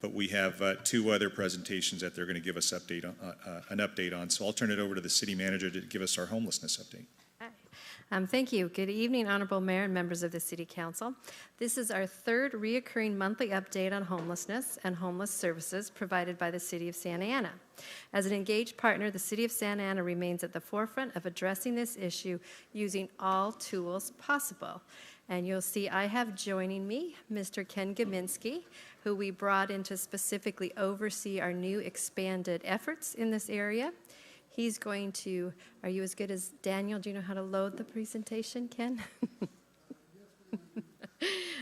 but we have two other presentations that they're going to give us an update on. So I'll turn it over to the city manager to give us our homelessness update. Thank you. Good evening, Honorable Mayor and members of the City Council. This is our third reoccurring monthly update on homelessness and homeless services provided by the City of Santa Ana. As an engaged partner, the City of Santa Ana remains at the forefront of addressing this issue using all tools possible. And you'll see I have joining me Mr. Ken Gaminsky, who we brought in to specifically oversee our new expanded efforts in this area. He's going to, are you as good as Daniel? Do you know how to load the presentation, Ken?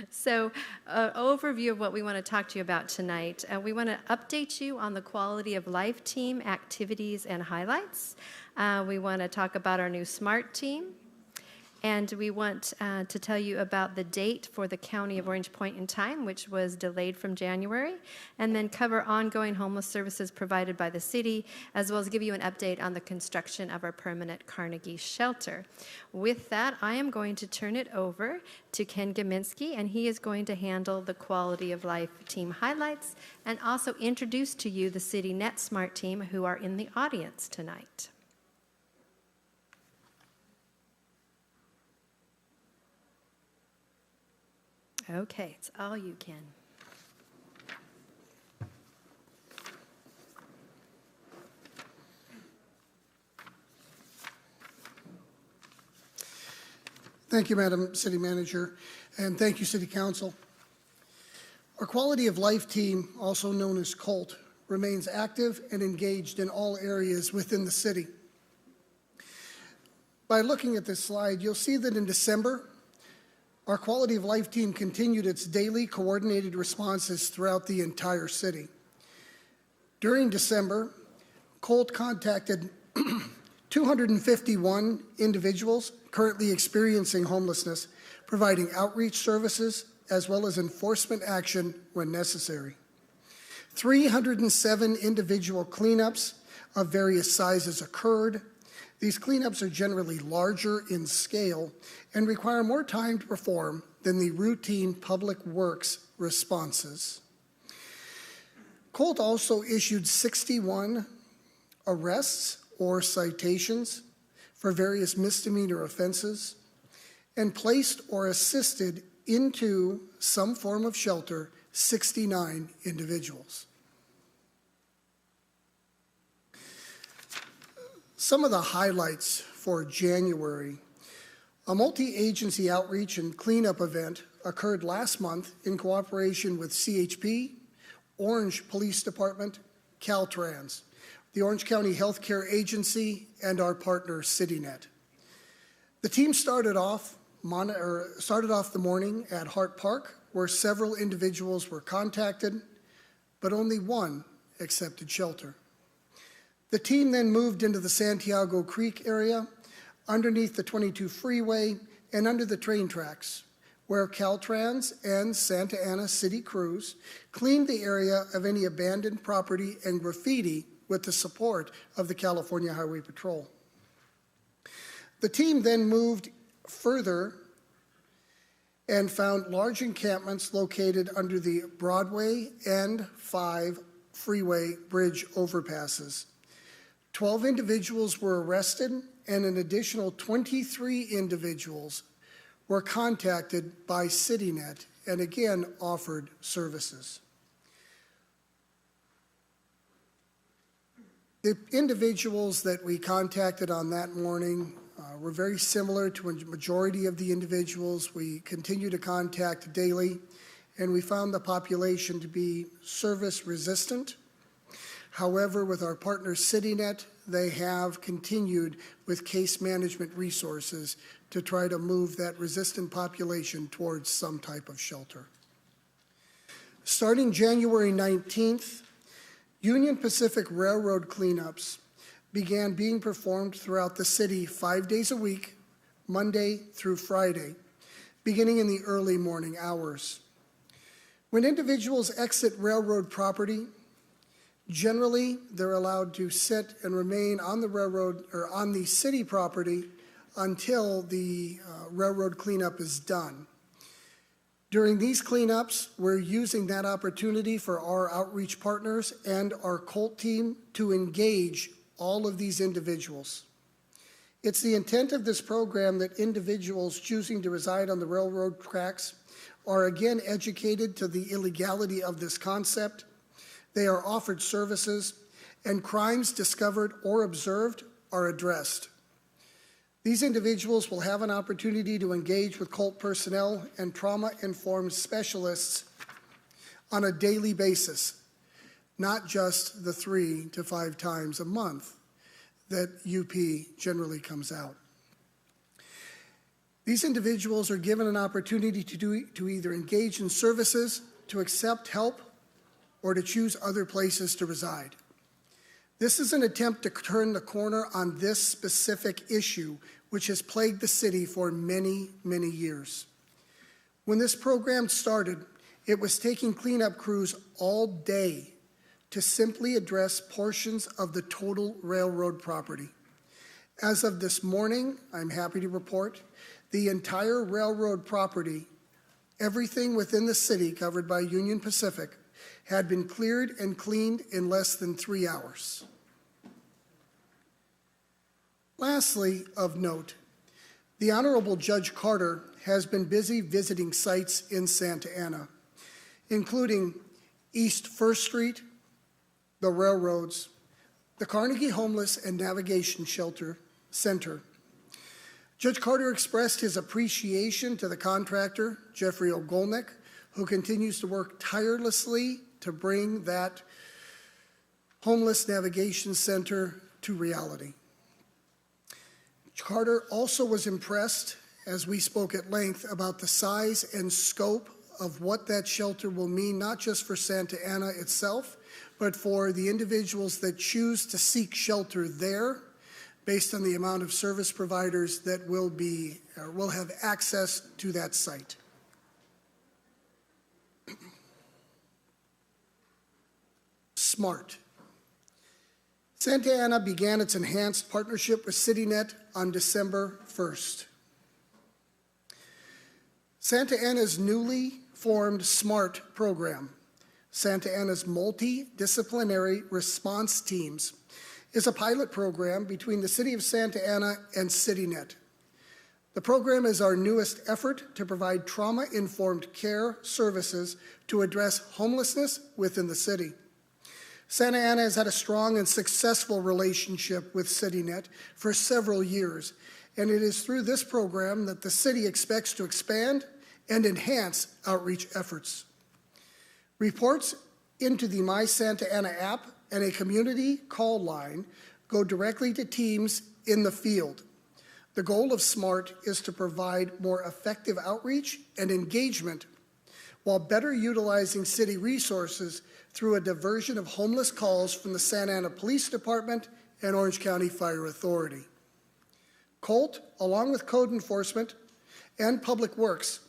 So, overview of what we want to talk to you about tonight. We want to update you on the quality of life team activities and highlights. We want to talk about our new SMART team. And we want to tell you about the date for the County of Orange Point in Time, which was delayed from January, and then cover ongoing homeless services provided by the city, as well as give you an update on the construction of our permanent Carnegie shelter. With that, I am going to turn it over to Ken Gaminsky, and he is going to handle the quality of life team highlights and also introduce to you the City Net Smart team who are in the audience tonight. Okay, it's all you, Ken. Thank you, Madam City Manager, and thank you, City Council. Our Quality of Life team, also known as COLT, remains active and engaged in all areas within the city. By looking at this slide, you'll see that in December, our Quality of Life team continued its daily coordinated responses throughout the entire city. During December, COLT contacted 251 individuals currently experiencing homelessness, providing outreach services as well as enforcement action when necessary. 307 individual cleanups of various sizes occurred. These cleanups are generally larger in scale and require more time to perform than the routine public works responses. COLT also issued 61 arrests or citations for various misdemeanor offenses and placed or assisted into some form of shelter 69 individuals. Some of the highlights for January. A multi-agency outreach and cleanup event occurred last month in cooperation with CHP, Orange Police Department, Caltrans, the Orange County Healthcare Agency, and our partner CityNet. The team started off the morning at Hart Park, where several individuals were contacted, but only one accepted shelter. The team then moved into the Santiago Creek area, underneath the 22 freeway and under the train tracks, where Caltrans and Santa Ana City Crews cleaned the area of any abandoned property and graffiti with the support of the California Highway Patrol. The team then moved further and found large encampments located under the Broadway and 5 freeway bridge overpasses. 12 individuals were arrested, and an additional 23 individuals were contacted by CityNet and again offered services. The individuals that we contacted on that morning were very similar to a majority of the individuals we continue to contact daily, and we found the population to be service resistant. However, with our partner CityNet, they have continued with case management resources to try to move that resistant population towards some type of shelter. Starting January 19th, Union Pacific Railroad cleanups began being performed throughout the city 5 days a week, Monday through Friday, beginning in the early morning hours. When individuals exit railroad property, generally they're allowed to sit and remain on the railroad or on the city property until the railroad cleanup is done. During these cleanups, we're using that opportunity for our outreach partners and our COLT team to engage all of these individuals. It's the intent of this program that individuals choosing to reside on the railroad tracks are again educated to the illegality of this concept. They are offered services, and crimes discovered or observed are addressed. These individuals will have an opportunity to engage with COLT personnel and trauma-informed specialists on a daily basis, not just the 3 to 5 times a month that UP generally comes out. These individuals are given an opportunity to either engage in services, to accept help, or to choose other places to reside. This is an attempt to turn the corner on this specific issue, which has plagued the city for many, many years. When this program started, it was taking cleanup crews all day to simply address portions of the total railroad property. As of this morning, I'm happy to report, the entire railroad property, everything within the city covered by Union Pacific, had been cleared and cleaned in less than 3 hours. Lastly, of note, the Honorable Judge Carter has been busy visiting sites in Santa Ana, including East First Street, the railroads, the Carnegie Homeless and Navigation Shelter Center. Judge Carter expressed his appreciation to the contractor, Jeffrey Ogolnik, who continues to work tirelessly to bring that Homeless Navigation Center to reality. Carter also was impressed, as we spoke at length, about the size and scope of what that shelter will mean, not just for Santa Ana itself, but for the individuals that choose to seek shelter there, based on the amount of service providers that will have access to that site. SMART. Santa Ana began its enhanced partnership with CityNet on December 1st. Santa Ana's newly formed SMART program, Santa Ana's Multidisciplinary Response Teams, is a pilot program between the City of Santa Ana and CityNet. The program is our newest effort to provide trauma-informed care services to address homelessness within the city. Santa Ana has had a strong and successful relationship with CityNet for several years, and it is through this program that the city expects to expand and enhance outreach efforts. Reports into the My Santa Ana app and a community call line go directly to teams in the field. The goal of SMART is to provide more effective outreach and engagement while better utilizing city resources through a diversion of homeless calls from the Santa Ana Police Department and Orange County Fire Authority. COLT, along with code enforcement and Public Works,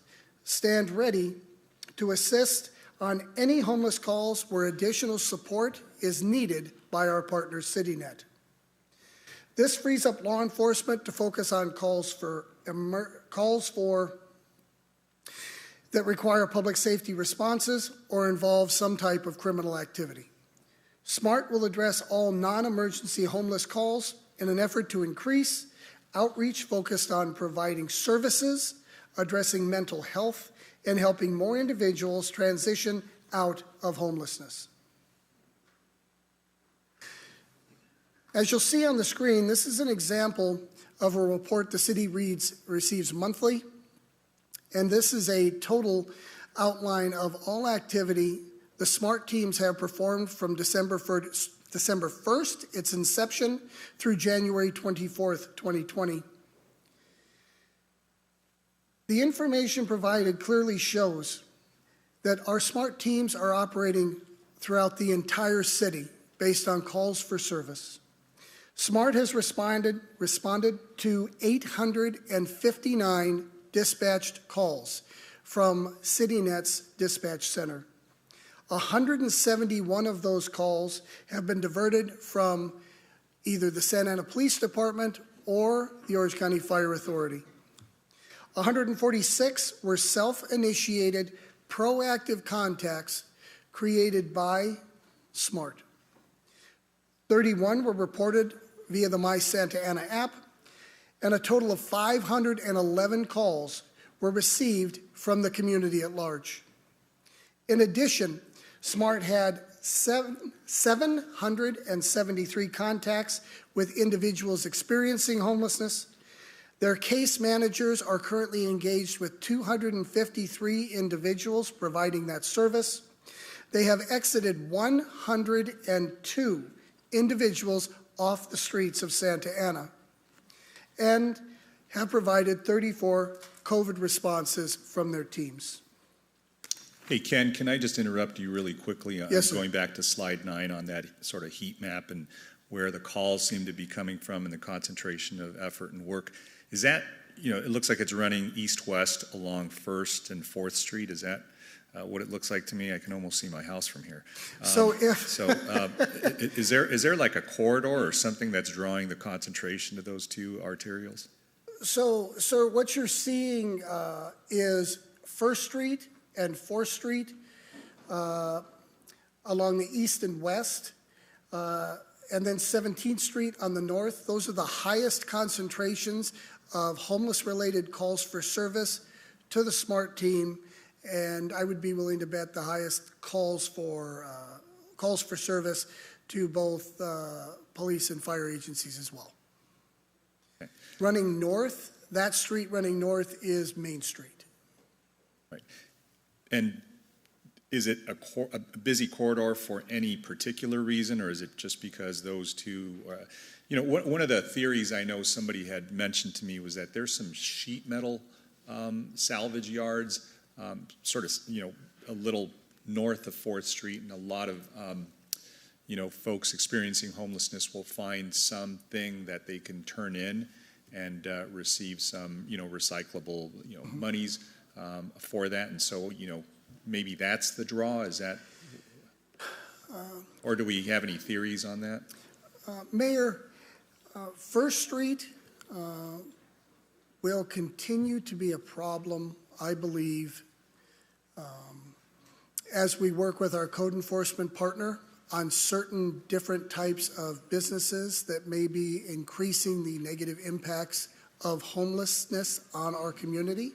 stand ready to assist on any homeless calls where additional support is needed by our partner CityNet. This frees up law enforcement to focus on calls that require public safety responses or involve some type of criminal activity. SMART will address all non-emergency homeless calls in an effort to increase outreach focused on providing services, addressing mental health, and helping more individuals transition out of homelessness. As you'll see on the screen, this is an example of a report the city receives monthly, and this is a total outline of all activity the SMART teams have performed from December 1st, its inception, through January 24th, 2020. The information provided clearly shows that our SMART teams are operating throughout the entire city based on calls for service. SMART has responded to 859 dispatched calls from CityNet's dispatch center. 171 of those calls have been diverted from either the Santa Ana Police Department or the Orange County Fire Authority. 146 were self-initiated, proactive contacts created by SMART. 31 were reported via the My Santa Ana app, and a total of 511 calls were received from the community at large. In addition, SMART had 773 contacts with individuals experiencing homelessness. Their case managers are currently engaged with 253 individuals providing that service. They have exited 102 individuals off the streets of Santa Ana and have provided 34 COVID responses from their teams. Hey, Ken, can I just interrupt you really quickly? Yes, sir. Going back to slide 9 on that sort of heat map and where the calls seem to be coming from and the concentration of effort and work. Is that, it looks like it's running east-west along 1st and 4th Street. Is that what it looks like to me? I can almost see my house from here. Is there like a corridor or something that's drawing the concentration of those two arterials? So, sir, what you're seeing is 1st Street and 4th Street along the east and west, and then 17th Street on the north. Those are the highest concentrations of homeless-related calls for service to the SMART team, and I would be willing to bet the highest calls for service to both police and fire agencies as well. Okay. Running north, that street running north is Main Street. Right. And is it a busy corridor for any particular reason, or is it just because those two, one of the theories I know somebody had mentioned to me was that there's some sheet metal salvage yards sort of, a little north of 4th Street, and a lot of, folks experiencing homelessness will find something that they can turn in and receive some, recyclable, monies for that. And so, maybe that's the draw. Is that, or do we have any theories on that? Mayor, 1st Street will continue to be a problem, I believe, as we work with our code enforcement partner on certain different types of businesses that may be increasing the negative impacts of homelessness on our community,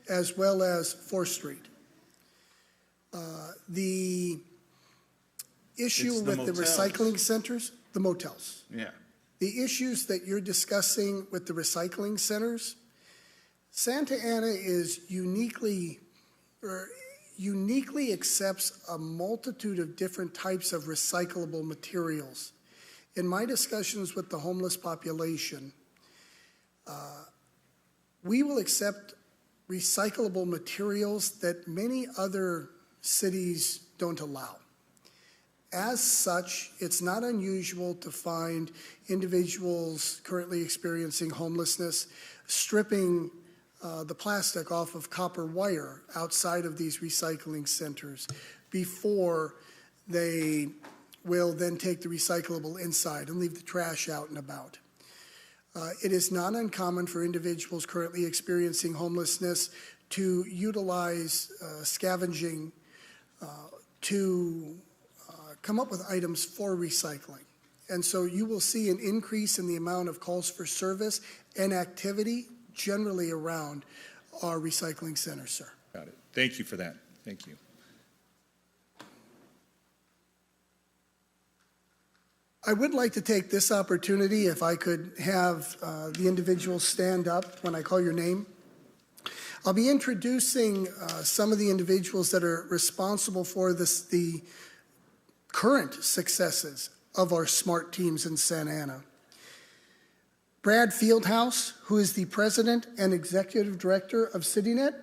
as well as 4th Street. The issue with the recycling centers, the motels. Yeah. The issues that you're discussing with the recycling centers, Santa Ana is uniquely accepts a multitude of different types of recyclable materials. In my discussions with the homeless population, we will accept recyclable materials that many other cities don't allow. As such, it's not unusual to find individuals currently experiencing homelessness stripping the plastic off of copper wire outside of these recycling centers before they will then take the recyclable inside and leave the trash out and about. It is not uncommon for individuals currently experiencing homelessness to utilize scavenging to come up with items for recycling. And so you will see an increase in the amount of calls for service and activity generally around our recycling centers, sir. Got it. Thank you for that. Thank you. I would like to take this opportunity, if I could have the individuals stand up when I call your name. I'll be introducing some of the individuals that are responsible for the current successes of our SMART teams in Santa Ana. Brad Fieldhouse, who is the President and Executive Director of CityNet.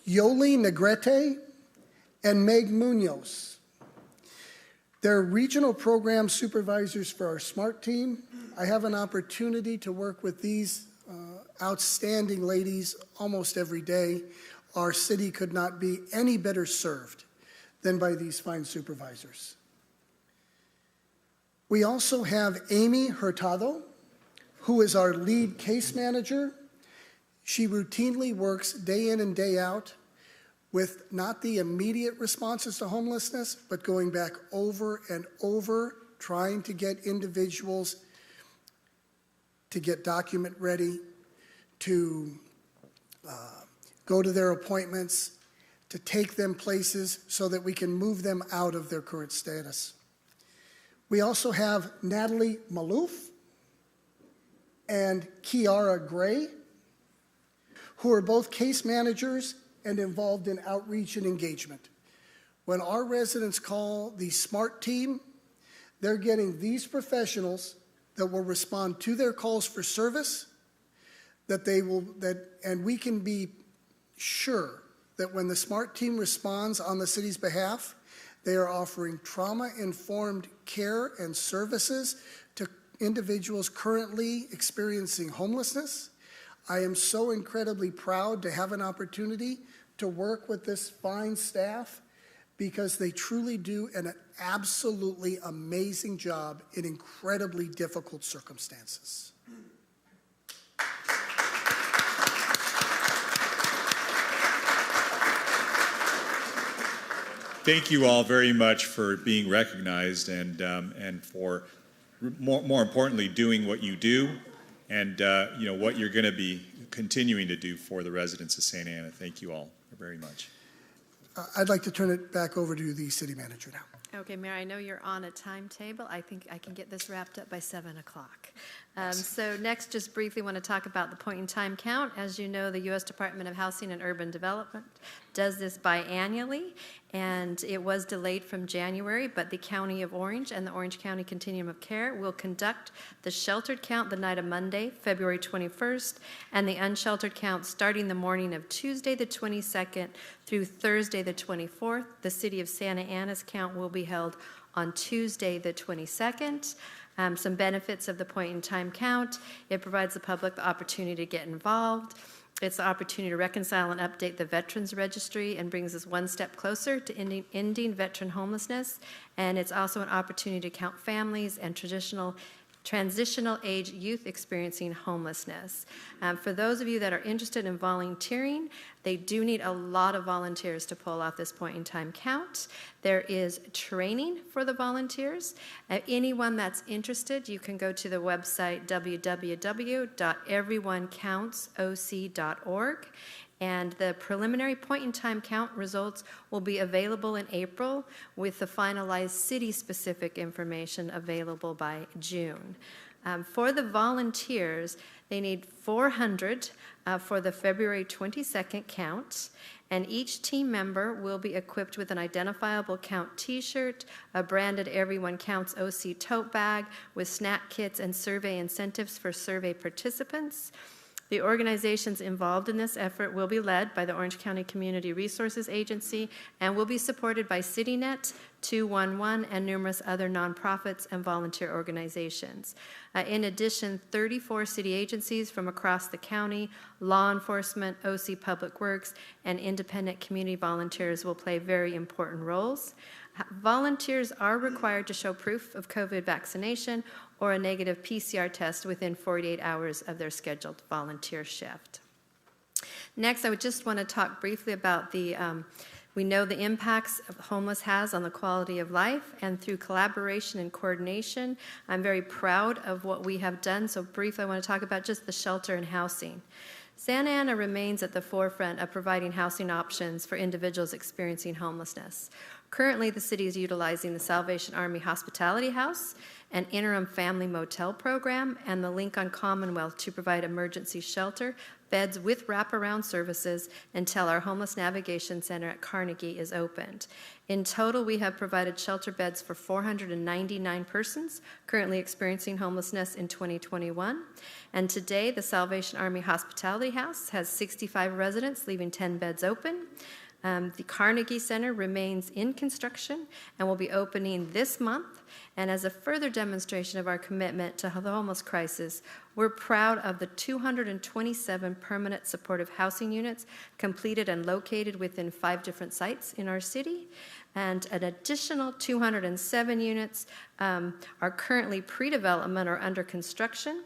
Yoli Negrete and Meg Munoz. They're regional program supervisors for our SMART team. I have an opportunity to work with these outstanding ladies almost every day. Our city could not be any better served than by these fine supervisors. We also have Amy Hurtado, who is our lead case manager. She routinely works day in and day out with not the immediate responses to homelessness, but going back over and over, trying to get individuals to get document ready, to go to their appointments, to take them places so that we can move them out of their current status. We also have Natalie Malouf and Kiara Gray, who are both case managers and involved in outreach and engagement. When our residents call the SMART team, they're getting these professionals that will respond to their calls for service, and we can be sure that when the SMART team responds on the city's behalf, they are offering trauma-informed care and services to individuals currently experiencing homelessness. I am so incredibly proud to have an opportunity to work with this fine staff because they truly do an absolutely amazing job in incredibly difficult circumstances. Thank you all very much for being recognized and for more importantly doing what you do and what you're going to be continuing to do for the residents of Santa Ana. Thank you all very much. I'd like to turn it back over to the city manager now. Okay, Mayor, I know you're on a timetable. I think I can get this wrapped up by 7 o'clock. So next, just briefly want to talk about the point-in-time count. As you know, the U.S. Department of Housing and Urban Development does this biannually, and it was delayed from January, but the County of Orange and the Orange County Continuum of Care will conduct the sheltered count the night of Monday, February 21st, and the unsheltered count starting the morning of Tuesday the 22nd through Thursday the 24th. The City of Santa Ana's count will be held on Tuesday the 22nd. Some benefits of the point-in-time count: it provides the public the opportunity to get involved. It's the opportunity to reconcile and update the Veterans Registry and brings us one step closer to ending veteran homelessness. And it's also an opportunity to count families and transitional age youth experiencing homelessness. For those of you that are interested in volunteering, they do need a lot of volunteers to pull off this point-in-time count. There is training for the volunteers. Anyone that's interested, you can go to the website www.everyonecounts.oc.org. And the preliminary point-in-time count results will be available in April, with the finalized city-specific information available by June. For the volunteers, they need 400 for the February 22nd count, and each team member will be equipped with an identifiable count t-shirt, a branded Everyone Counts OC tote bag with snack kits and survey incentives for survey participants. The organizations involved in this effort will be led by the Orange County Community Resources Agency and will be supported by CityNet, 211, and numerous other nonprofits and volunteer organizations. In addition, 34 city agencies from across the county, law enforcement, OC Public Works, and independent community volunteers will play very important roles. Volunteers are required to show proof of COVID vaccination or a negative PCR test within 48 hours of their scheduled volunteer shift. Next, I would just want to talk briefly about we know the impacts homeless has on the quality of life, and through collaboration and coordination, I'm very proud of what we have done. So briefly, I want to talk about just the shelter and housing. Santa Ana remains at the forefront of providing housing options for individuals experiencing homelessness. Currently, the city is utilizing the Salvation Army Hospitality House, an interim family motel program, and the Lincoln Commonwealth to provide emergency shelter, beds with wraparound services until our Homeless Navigation Center at Carnegie is opened. In total, we have provided shelter beds for 499 persons currently experiencing homelessness in 2021. And today, the Salvation Army Hospitality House has 65 residents, leaving 10 beds open. The Carnegie Center remains in construction and will be opening this month. And as a further demonstration of our commitment to the homeless crisis, we're proud of the 227 permanent supportive housing units completed and located within 5 different sites in our city. And an additional 207 units are currently pre-development or under construction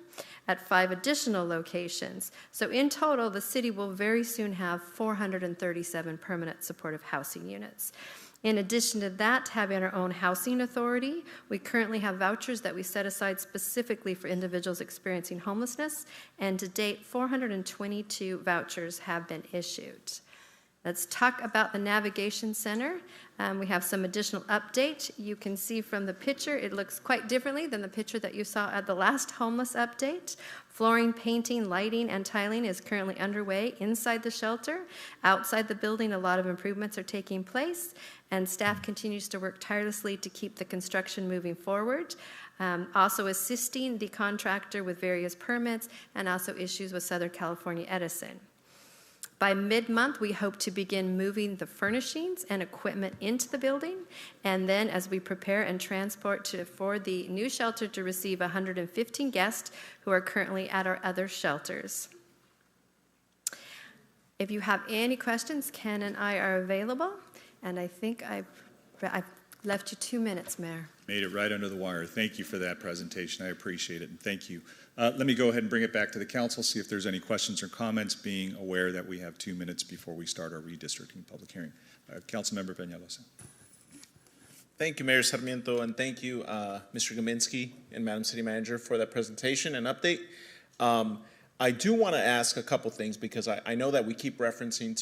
at 5 additional locations. So in total, the city will very soon have 437 permanent supportive housing units. In addition to that, having our own housing authority, we currently have vouchers that we set aside specifically for individuals experiencing homelessness, and to date, 422 vouchers have been issued. Let's talk about the Navigation Center. We have some additional update. You can see from the picture, it looks quite differently than the picture that you saw at the last homeless update. Flooring, painting, lighting, and tiling is currently underway inside the shelter. Outside the building, a lot of improvements are taking place, and staff continues to work tirelessly to keep the construction moving forward. Also assisting the contractor with various permits and also issues with Southern California Edison. By mid-month, we hope to begin moving the furnishings and equipment into the building, and then as we prepare and transport for the new shelter to receive 115 guests who are currently at our other shelters. If you have any questions, Ken and I are available, and I think I've left you 2 minutes, Mayor. Made it right under the wire. Thank you for that presentation. I appreciate it, and thank you. Let me go ahead and bring it back to the council, see if there's any questions or comments, being aware that we have 2 minutes before we start our redistricting public hearing. Councilmember Peñalosa. Thank you, Mayor Sarmiento, and thank you, Mr. Gaminsky and Madam City Manager, for that presentation and update. I do want to ask a couple things, because I know that we keep referencing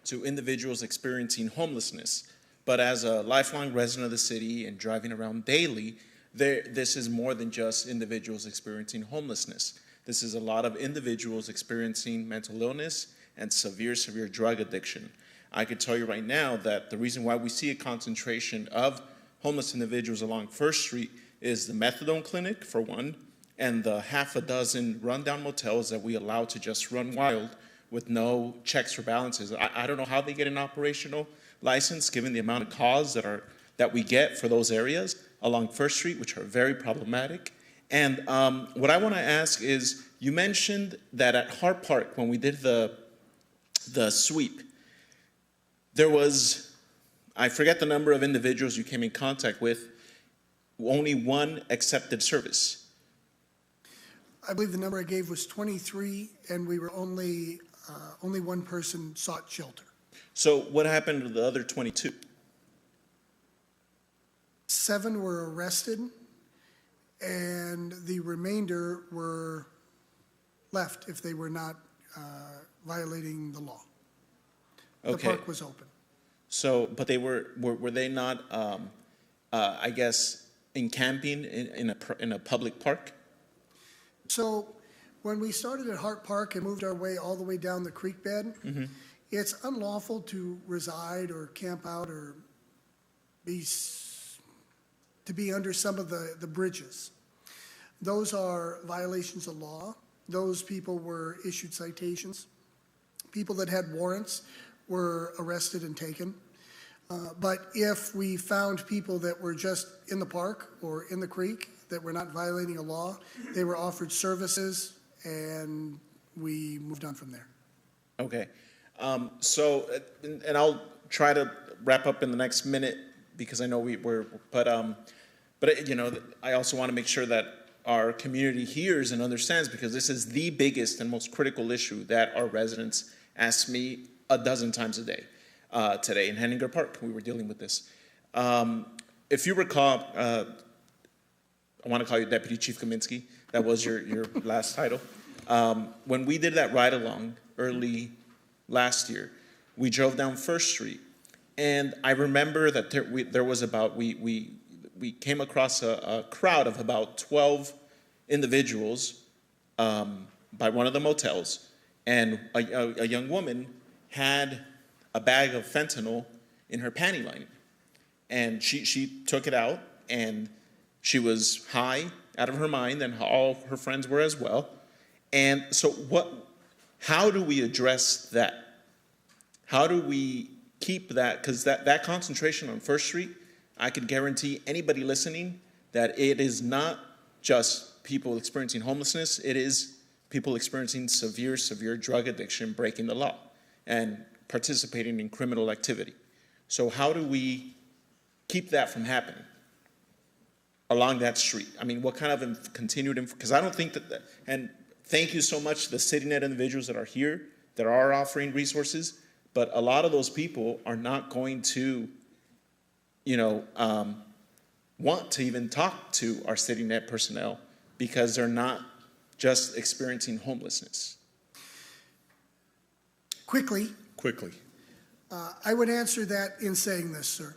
to individuals experiencing homelessness, but as a lifelong resident of the city and driving around daily, this is more than just individuals experiencing homelessness. This is a lot of individuals experiencing mental illness and severe drug addiction. I could tell you right now that the reason why we see a concentration of homeless individuals along First Street is the methadone clinic, for one, and the half a dozen rundown motels that we allow to just run wild with no checks or balances. I don't know how they get an operational license, given the amount of calls that we get for those areas along First Street, which are very problematic. And what I want to ask is, you mentioned that at Hart Park, when we did the sweep, there was, I forget the number of individuals you came in contact with, only one accepted service. I believe the number I gave was 23, and we were only one person sought shelter. So what happened to the other 22? 7 were arrested, and the remainder were left if they were not violating the law. Okay. The park was open. So, but they were they not, I guess, encamping in a public park? So when we started at Hart Park and moved our way all the way down the creek bed, it's unlawful to reside or camp out or be under some of the bridges. Those are violations of law. Those people were issued citations. People that had warrants were arrested and taken. But if we found people that were just in the park or in the creek that were not violating a law, they were offered services, and we moved on from there. Okay. So, and I'll try to wrap up in the next minute, because I know but you know, I also want to make sure that our community hears and understands, because this is the biggest and most critical issue that our residents ask me a dozen times a day. Today in Henninger Park, we were dealing with this. If you recall, I want to call you Deputy Chief Kaminsky. That was your last title. When we did that ride-along early last year, we drove down First Street, and I remember that there was about, we came across a crowd of about 12 individuals by one of the motels, and a young woman had a bag of fentanyl in her panty lining, and she took it out, and she was high out of her mind, and all her friends were as well. And so how do we address that? How do we keep that? Because that concentration on First Street, I can guarantee anybody listening that it is not just people experiencing homelessness, it is people experiencing severe drug addiction, breaking the law, and participating in criminal activity. So how do we keep that from happening along that street? I mean, what kind of continued, because I don't think that, and thank you so much to the CityNet individuals that are here, that are offering resources, but a lot of those people are not going to, want to even talk to our CityNet personnel because they're not just experiencing homelessness. Quickly, I would answer that in saying this, sir.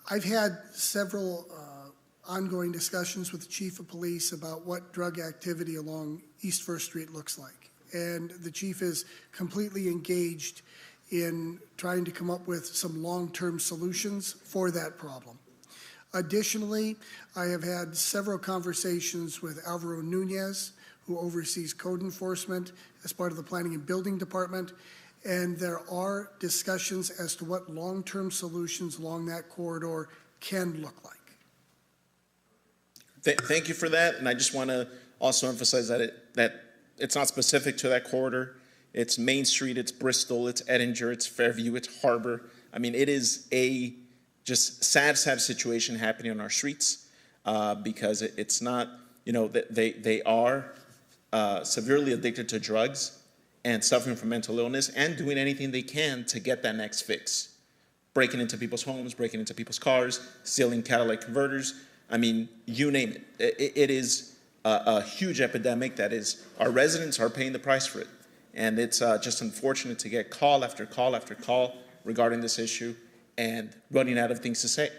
I've had several ongoing discussions with the chief of police about what drug activity along East First Street looks like. And the chief is completely engaged in trying to come up with some long-term solutions for that problem. Additionally, I have had several conversations with Alvaro Nunez, who oversees code enforcement as part of the Planning and Building Department, and there are discussions as to what long-term solutions along that corridor can look like. Thank you for that, and I just want to also emphasize that it's not specific to that corridor. It's Main Street, it's Bristol, it's Edinger, it's Fairview, it's Harbor. I mean, it is a just sad situation happening on our streets because it's not, they are severely addicted to drugs and suffering from mental illness and doing anything they can to get that next fix. Breaking into people's homes, breaking into people's cars, stealing catalytic converters. I mean, you name it. It is a huge epidemic that is, our residents are paying the price for it. And it's just unfortunate to get call after call after call regarding this issue and running out of things to say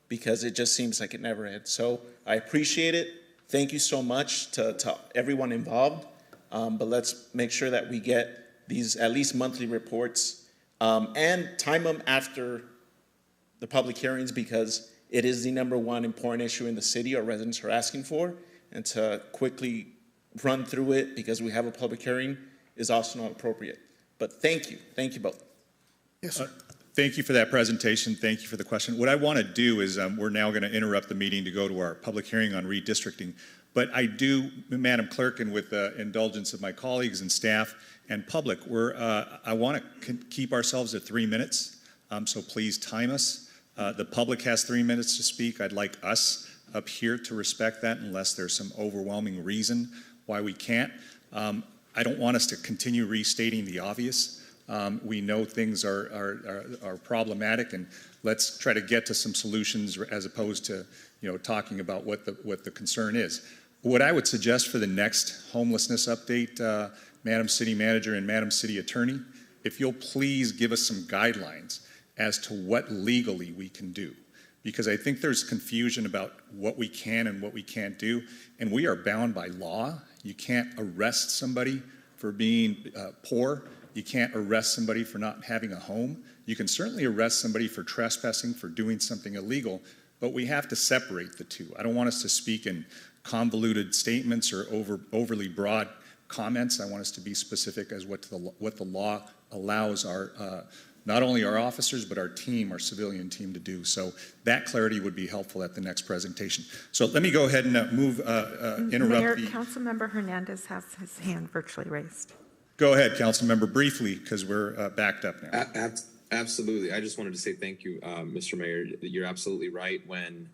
because it just seems like it never ends. So I appreciate it. Thank you so much to everyone involved. But let's make sure that we get these at least monthly reports and time them after the public hearings because it is the #1 important issue in the city our residents are asking for, and to quickly run through it because we have a public hearing is also not appropriate. But thank you both. Yes, sir. Thank you for that presentation. Thank you for the question. What I want to do is we're now going to interrupt the meeting to go to our public hearing on redistricting. But I do, Madam Clerk, and with the indulgence of my colleagues and staff and public, I want to keep ourselves at 3 minutes. So please time us. The public has 3 minutes to speak. I'd like us up here to respect that unless there's some overwhelming reason why we can't. I don't want us to continue restating the obvious. We know things are problematic, and let's try to get to some solutions as opposed to talking about what the concern is. What I would suggest for the next homelessness update, Madam City Manager and Madam City Attorney, if you'll please give us some guidelines as to what legally we can do. Because I think there's confusion about what we can and what we can't do, and we are bound by law. You can't arrest somebody for being poor. You can't arrest somebody for not having a home. You can certainly arrest somebody for trespassing, for doing something illegal, but we have to separate the two. I don't want us to speak in convoluted statements or overly broad comments. I want us to be specific as what the law allows our not only our officers, but our team, our civilian team to do. So that clarity would be helpful at the next presentation. So let me go ahead and interrupt. Mayor, Councilmember Hernandez has his hand virtually raised. Go ahead, Councilmember, briefly, because we're backed up now. Absolutely. I just wanted to say thank you, Mr. Mayor. You're absolutely right. When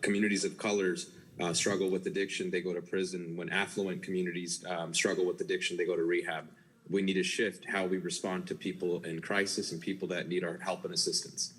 communities of colors struggle with addiction, they go to prison. When affluent communities struggle with addiction, they go to rehab. We need to shift how we respond to people in crisis and people that need our help and assistance.